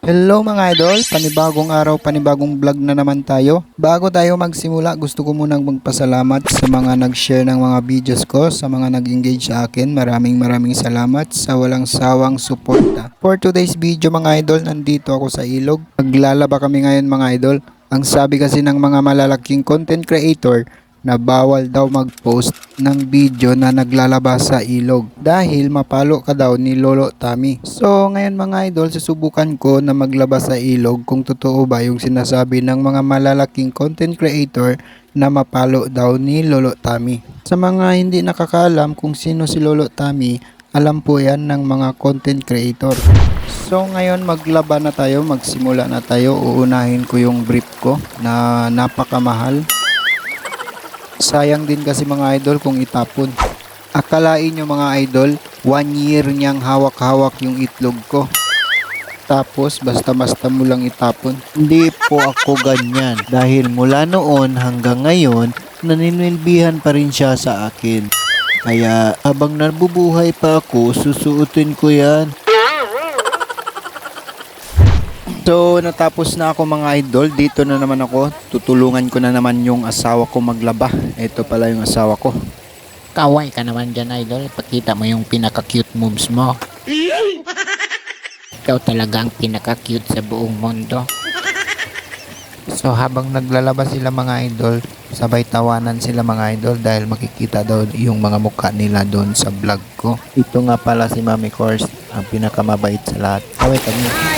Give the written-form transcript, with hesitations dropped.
Hello mga idol, panibagong araw, panibagong vlog na naman tayo. Bago tayo magsimula, gusto ko munang magpasalamat sa mga nag-share ng mga videos ko, sa mga nag-engage sa akin. Maraming salamat sa walang sawang suporta. For today's video mga idol, nandito ako sa ilog. Maglalaba kami ngayon mga idol. Ang sabi kasi ng mga malalaking content creator, na bawal daw mag-post ng video na naglalaba sa ilog dahil mapalo ka daw ni Lolo Tommy. So ngayon mga idol, susubukan ko na maglaba sa ilog kung totoo ba yung sinasabi ng mga malalaking content creator na mapalo daw ni Lolo Tommy. Sa mga hindi nakakaalam kung sino si Lolo Tommy, alam po yan ng mga content creator. So ngayon maglaba na tayo, magsimula na tayo. Uunahin ko yung brief ko na napakamahal. Sayang din kasi mga idol kung itapon. Akalain nyo mga idol, 1 year niyang hawak-hawak yung itlog ko. Tapos basta-basta mo lang itapon. Hindi po ako ganyan dahil mula noon hanggang ngayon naninilbihan pa rin siya sa akin. Kaya habang nabubuhay pa ako, susuotin ko yan. So natapos na ako mga idol, dito na naman ako. Tutulungan ko na naman yung asawa ko maglaba. Ito pala yung asawa ko. Kaway ka naman dyan, idol. Pakita mo yung pinaka-cute moves mo. Ikaw talaga ang pinaka-cute sa buong mundo. So habang naglalaba sila mga idol, sabay tawanan sila mga idol dahil makikita daw yung mga mukha nila doon sa vlog ko. Ito nga pala si Mami Kors, ang pinakamabait sa lahat. Kaway kami.